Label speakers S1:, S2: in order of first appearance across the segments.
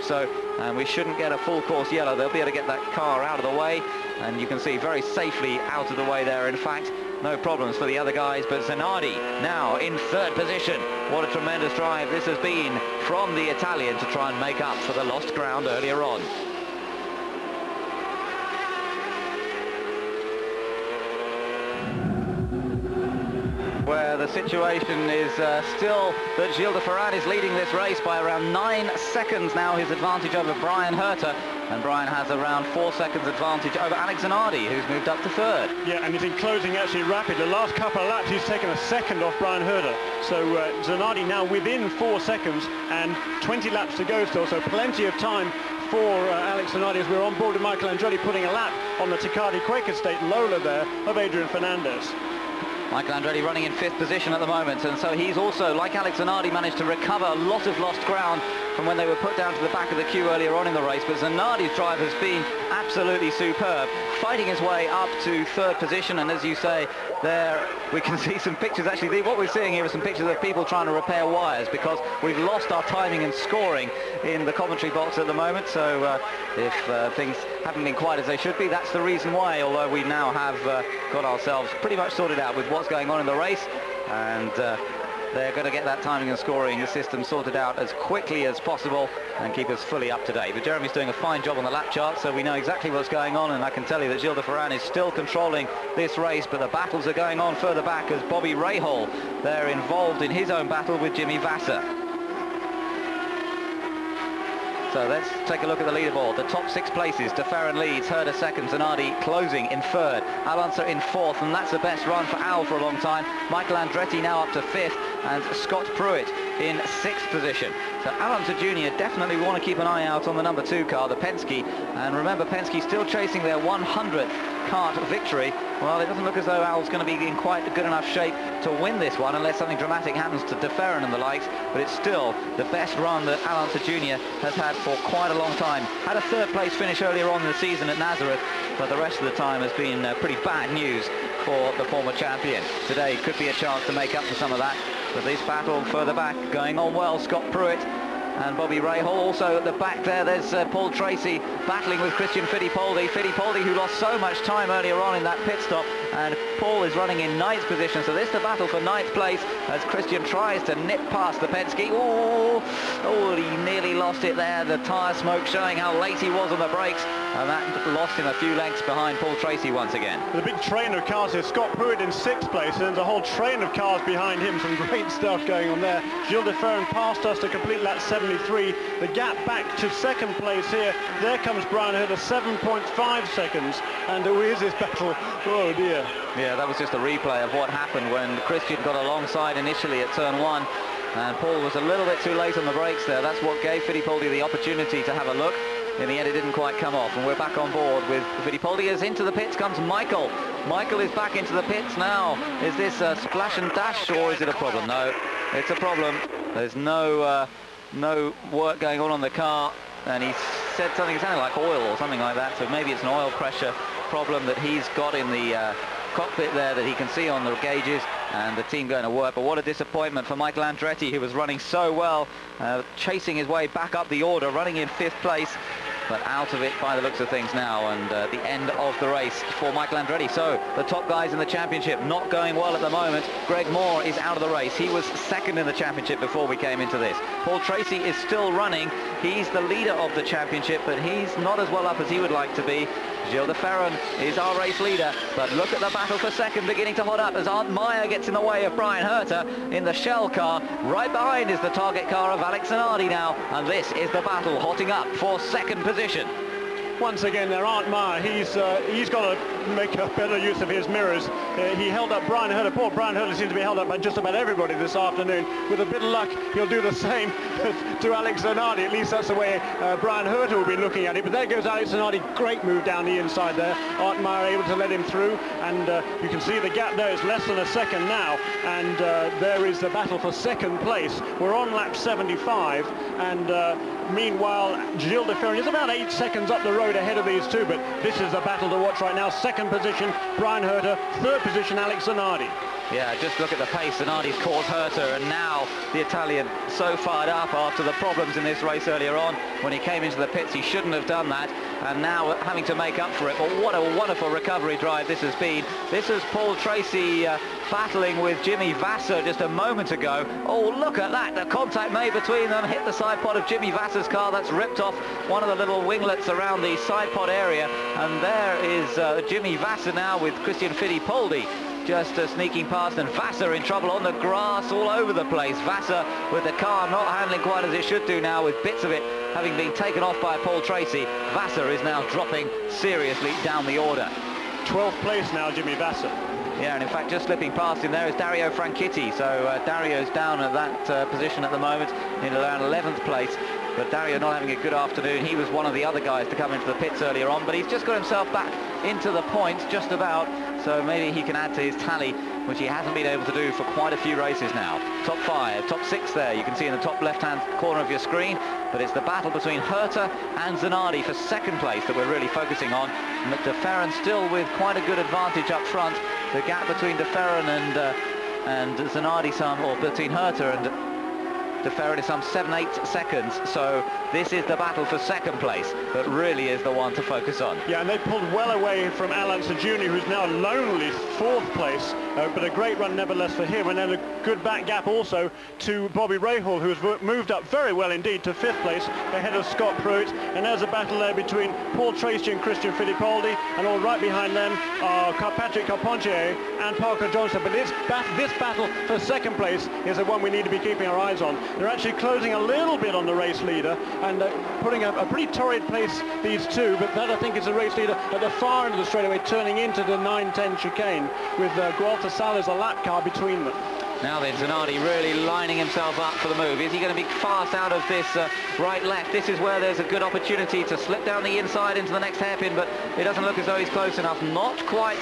S1: So, and we shouldn't get a full course yellow. They'll be able to get that car out of the way, and you can see very safely out of the way there. In fact, no problems for the other guys, but Zanardi now in third position. What a tremendous drive this has been from the Italian to try and make up for the lost ground earlier on. Where the situation is still that Gilles de Ferran is leading this race by around 9 seconds now, his advantage over Bryan Herta, and Bryan has around 4 seconds advantage over Alex Zanardi, who's moved up to third.
S2: Yeah, and he's in closing actually rapid. The last couple of laps he's taken a second off Bryan Herta, so Zanardi now within 4 seconds and 20 laps to go still, so plenty of time for Alex Zanardi as we're on board with Michael Andretti putting a lap on the Tecate Quaker State Lola there of Adrian Fernandez.
S1: Michael Andretti running in 5th position at the moment, and so he's also, like Alex Zanardi, managed to recover a lot of lost ground from when they were put down to the back of the queue earlier on in the race. But Zanardi's drive has been absolutely superb, fighting his way up to 3rd position. And as you say, there we can see some pictures. Actually, what we're seeing here are some pictures of people trying to repair wires, because we've lost our timing and scoring in the commentary box at the moment. So if things haven't been quite as they should be, that's the reason why, although we now have got ourselves pretty much sorted out with what's going on in the race, and they're going to get that timing and scoring system sorted out as quickly as possible and keep us fully up to date. But Jeremy's doing a fine job on the lap chart, so we know exactly what's going on, and I can tell you that Gilles de Ferran is still controlling this race, but the battles are going on further back as Bobby Rahal, they're involved in his own battle with Jimmy Vasser. So let's take a look at the leaderboard. The top 6 places: de Ferran leads, Herta second, Zanardi closing in 3rd, Alonso in 4th, and that's the best run for Al for a long time. Michael Andretti now up to 5th, and Scott Pruitt in 6th position. So Alonso Jr. definitely want to keep an eye out on the number 2 car, the Penske, and remember Penske still chasing their 100th kart victory. Well, it doesn't look as though Al's going to be in quite good enough shape to win this one unless something dramatic happens to de Ferran and the likes, but it's still the best run that Alonso Jr. has had for quite a long time. Had a 3rd place finish earlier on in the season at Nazareth, but the rest of the time has been pretty bad news for the former champion. Today could be a chance to make up for some of that, but this battle further back going on well. Scott Pruitt and Bobby Rahal also at the back there. There's Paul Tracy battling with Christian Fittipaldi. Fittipaldi, who lost so much time earlier on in that pit stop, and Paul is running in 9th position. So this is the battle for 9th place as Christian tries to nip past the Penske. Oh, he nearly lost it there. The tyre smoke showing how late he was on the brakes, and that lost him a few lengths behind Paul Tracy once again.
S2: The big train of cars here. Scott Pruitt in 6th place, and there's a whole train of cars behind him. Some great stuff going on there. Gilles de Ferran passed us to complete lap 73. The gap back to 2nd place here. There comes Bryan Herta, 7.5 seconds, and who is this battle? Oh dear.
S1: Yeah, that was just a replay of what happened when Christian got alongside initially at turn 1, and Paul was a little bit too late on the brakes there. That's what gave Fittipaldi the opportunity to have a look. In the end, it didn't quite come off, and we're back on board with Fittipaldi. As into the pits comes Michael. Michael is back into the pits now. Is this a splash and dash, or is it a problem? No, it's a problem. There's no work going on the car, and he said something sounding like oil or something like that, so maybe it's an oil pressure problem that he's got in the cockpit there that he can see on the gauges, and the team going to work. But what a disappointment for Michael Andretti, who was running so well, chasing his way back up the order, running in 5th place, but out of it by the looks of things now, and the end of the race for Michael Andretti. So the top guys in the championship not going well at the moment. Greg Moore is out of the race. He was 2nd in the championship before we came into this. Paul Tracy is still running. He's the leader of the championship, but he's not as well up as he would like to be. Gilles de Ferran is our race leader, but look at the battle for 2nd beginning to hot up as Arndt Meyer gets in the way of Bryan Herta in the Shell car. Right behind is the target car of Alex Zanardi now, and this is the battle hotting up for 2nd position.
S2: Once again there, Arndt Meyer, he's got to make a better use of his mirrors. He held up Bryan Herta. Poor Bryan Herta seems to be held up by just about everybody this afternoon. With a bit of luck, he'll do the same to Alex Zanardi. At least that's the way Bryan Herta will be looking at it. But there goes Alex Zanardi. Great move down the inside there. Arndt Meyer able to let him through, and you can see the gap there. It's less than a second now, and there is the battle for 2nd place. We're on lap 75, and meanwhile Gilles de Ferran is about 8 seconds up the road ahead of these two, but this is the battle to watch right now. 2nd position Bryan Herta, 3rd position Alex Zanardi.
S1: Yeah, just look at the pace Zanardi's caused Herta, and now the Italian so fired up after the problems in this race earlier on. When he came into the pits, he shouldn't have done that, and now having to make up for it. But what a wonderful recovery drive this has been. This is Paul Tracy battling with Jimmy Vasser just a moment ago. Oh, look at that, the contact made between them, hit the side pod of Jimmy Vasser's car. That's ripped off one of the little winglets around the side pod area, and there is Jimmy Vasser now with Christian Fittipaldi just sneaking past, and Vasser in trouble on the grass all over the place. Vasser with the car not handling quite as it should do now, with bits of it having been taken off by Paul Tracy. Vasser is now dropping seriously down the order.
S2: 12th place now, Jimmy Vasser.
S1: Yeah, and in fact just slipping past him there is Dario Franchitti. So Dario's down at that position at the moment in around 11th place. But Dario not having a good afternoon. He was one of the other guys to come into the pits earlier on, but he's just got himself back into the points just about, so maybe he can add to his tally, which he hasn't been able to do for quite a few races now. Top 5, top 6 there, you can see in the top left-hand corner of your screen, but it's the battle between Herta and Zanardi for second place that we're really focusing on. De Ferran still with quite a good advantage up front. The gap between De Ferran and Zanardi, or between Herta and De Ferran is some 7-8 seconds, so this is the battle for second place that really is the one to focus on.
S2: Yeah, and they pulled well away from Al Unser Jr., who's now lonely 4th place, but a great run nevertheless for him, and then a good back gap also to Bobby Rahal, who has moved up very well indeed to 5th place ahead of Scott Pruitt, and there's a battle there between Paul Tracy and Christian Fittipaldi, and all right behind them are Patrick Carpentier and Parker Johnson. But this battle for second place is the one we need to be keeping our eyes on. They're actually closing a little bit on the race leader and putting a pretty torrid pace, these two, but that I think is the race leader at the far end of the straightaway, turning into the 9-10 chicane with Gualter Salles, a lap car between them.
S1: Now then, Zanardi really lining himself up for the move. Is he going to be fast out of this right-left? This is where there's a good opportunity to slip down the inside into the next hairpin, but it doesn't look as though he's close enough. Not quite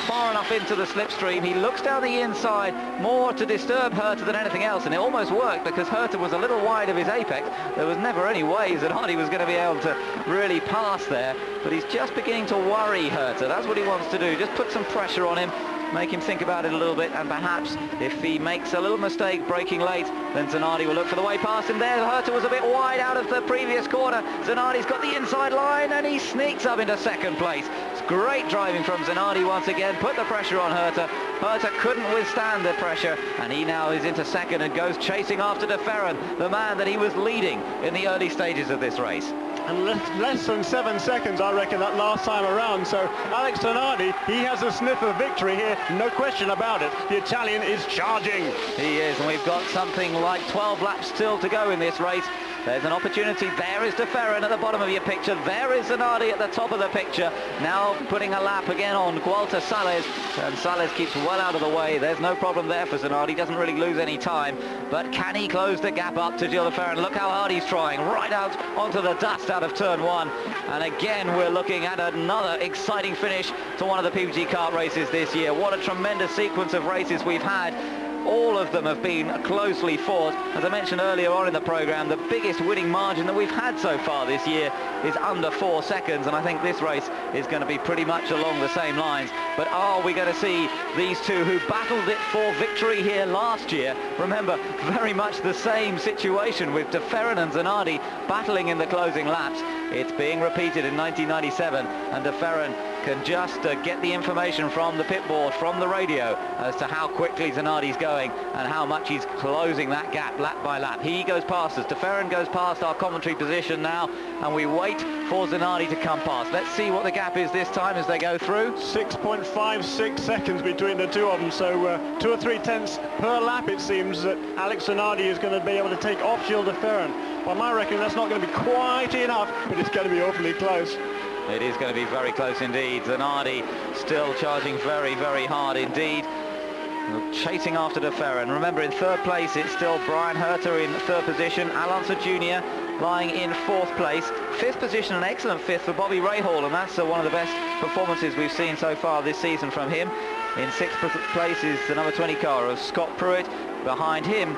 S1: far enough into the slipstream. He looks down the inside more to disturb Herta than anything else, and it almost worked because Herta was a little wide of his apex. There was never any way Zanardi was going to be able to really pass there, but he's just beginning to worry Herta. That's what he wants to do, just put some pressure on him, make him think about it a little bit, and perhaps if he makes a little mistake braking late, then Zanardi will look for the way past him there. Herta was a bit wide out of the previous corner. Zanardi's got the inside line and he sneaks up into second place. It's great driving from Zanardi once again, put the pressure on Herta. Herta couldn't withstand the pressure, and he now is into second and goes chasing after De Ferran, the man that he was leading in the early stages of this race.
S2: And less than 7 seconds, I reckon, that last time around. So Alex Zanardi, he has a sniff of victory here, no question about it. The Italian is charging.
S1: He is, and we've got something like 12 laps still to go in this race. There's an opportunity. There is De Ferran at the bottom of your picture. There is Zanardi at the top of the picture. Now putting a lap again on Gualter Salles, and Salles keeps well out of the way. There's no problem there for Zanardi. Doesn't really lose any time. But can he close the gap up to Gilles De Ferran? Look how hard he's trying. Right out onto the dust out of turn 1. And again, we're looking at another exciting finish to one of the PPG kart races this year. What a tremendous sequence of races we've had. All of them have been closely fought. As I mentioned earlier on in the programme, the biggest winning margin that we've had so far this year is under 4 seconds, and I think this race is going to be pretty much along the same lines. But are we going to see these two who battled it for victory here last year? Remember, very much the same situation with De Ferran and Zanardi battling in the closing laps. It's being repeated in 1997, and De Ferran can just get the information from the pit board, from the radio, as to how quickly Zanardi's going and how much he's closing that gap lap by lap. He goes past us. De Ferran goes past our commentary position now, and we wait for Zanardi to come past. Let's see what the gap is this time as they go through.
S2: 6.56 seconds between the two of them, so 2 or 3 tenths per lap it seems that Alex Zanardi is going to be able to take off Gilles De Ferran. By my reckoning, that's not going to be quite enough, but it's going to be awfully close.
S1: It is going to be very close indeed. Zanardi still charging very, very hard indeed. Chasing after De Ferran. Remember, in third place, it's still Brian Herta in third position. Al Unser Jr. lying in 4th place. 5th position, an excellent 5th for Bobby Rahal, and that's one of the best performances we've seen so far this season from him. In 6th place is the number 20 car of Scott Pruitt. Behind him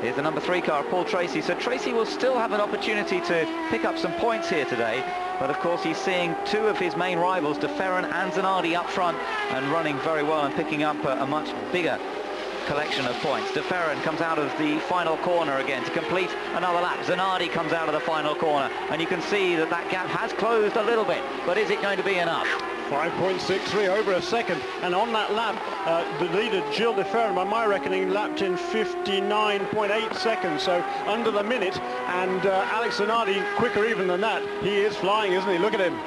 S1: is the number 3 car, Paul Tracy. So Tracy will still have an opportunity to pick up some points here today, but of course he's seeing 2 of his main rivals, De Ferran and Zanardi, up front and running very well and picking up a much bigger collection of points. De Ferran comes out of the final corner again to complete another lap. Zanardi comes out of the final corner, and you can see that that gap has closed a little bit, but is it going to be enough?
S2: 5.63 over a second, and on that lap the leader Gilles de Ferran, by my reckoning, lapped in 59.8 seconds, so under the minute, and Alex Zanardi quicker even than that. He is flying, isn't he? Look at him.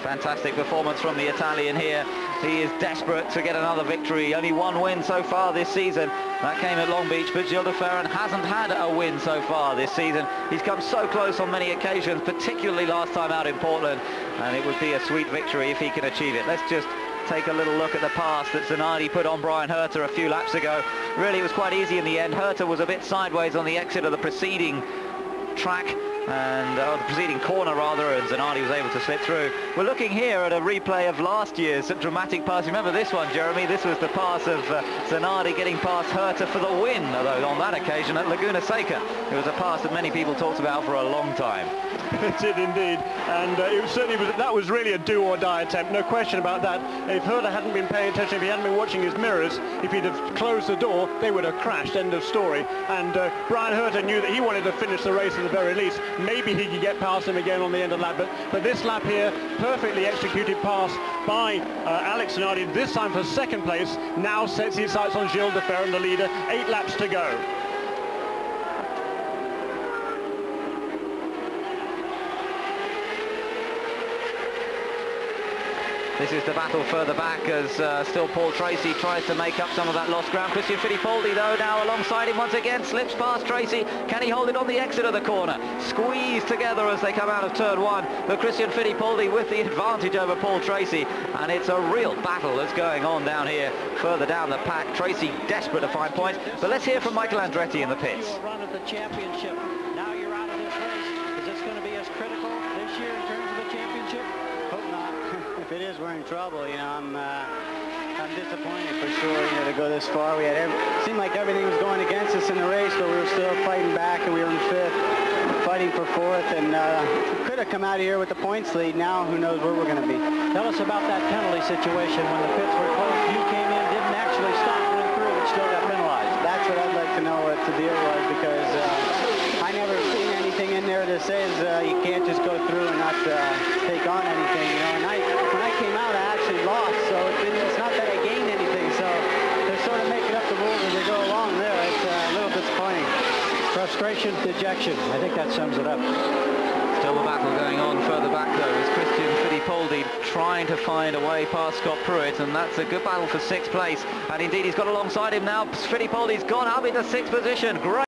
S1: Fantastic performance from the Italian here. He is desperate to get another victory. Only 1 win so far this season. That came at Long Beach, but Gilles de Ferran hasn't had a win so far this season. He's come so close on many occasions, particularly last time out in Portland, and it would be a sweet victory if he can achieve it. Let's just take a little look at the pass that Zanardi put on Brian Herta a few laps ago. Really, it was quite easy in the end. Herta was a bit sideways on the exit of the preceding track, and the preceding corner rather, and Zanardi was able to slip through. We're looking here at a replay of last year's dramatic pass. Remember this one, Jeremy? This was the pass of Zanardi getting past Herta for the win, although on that occasion at Laguna Seca. It was a pass that many people talked about for a long time.
S2: It did indeed, and that was really a do-or-die attempt, no question about that. If Herta hadn't been paying attention, if he hadn't been watching his mirrors, if he'd have closed the door, they would have crashed, end of story. And Brian Herta knew that he wanted to finish the race at the very least. Maybe he could get past him again on the end of the lap, but this lap here, perfectly executed pass by Alex Zanardi, this time for second place, now sets his sights on Gilles de Ferran, the leader. 8 laps to go.
S1: This is the battle further back as still Paul Tracy tries to make up some of that lost ground. Christian Fittipaldi, though, now alongside him once again, slips past Tracy. Can he hold it on the exit of the corner? Squeezed together as they come out of turn 1. But Christian Fittipaldi with the advantage over Paul Tracy. And it's a real battle that's going on down here, further down the pack. Tracy desperate to find points. But let's hear from Michael Andretti in the pits.
S3: Run at the championship. Now you're out of this race. Is this going to be as critical this year in terms of the championship?
S4: Hope not. If it is, we're in trouble. You know, I'm disappointed for sure. You know, to go this far, we had seemed like everything was going against us in the race, but we were still fighting back, and we were in 5th, fighting for 4th, and could have come out of here with the points lead. Now, who knows where we're going to be?
S3: Tell us about that penalty situation when the pits were closed. You came in, didn't actually stop, went through, but still got penalized.
S4: That's what I'd like to know what the deal was, because I never seen anything in there that says you can't just go through and not take on anything. You know, and when I came out, I actually lost, so it's not that I gained anything. So they're sort of making up the rules as they go along there. It's a little disappointing.
S3: Frustration, dejection. I think that sums it up.
S1: Still the battle going on further back, though, is Christian Fittipaldi trying to find a way past Scott Pruitt, and that's a good battle for 6th place. And indeed, he's got alongside him now. Fittipaldi's gone up into 6th position. Great.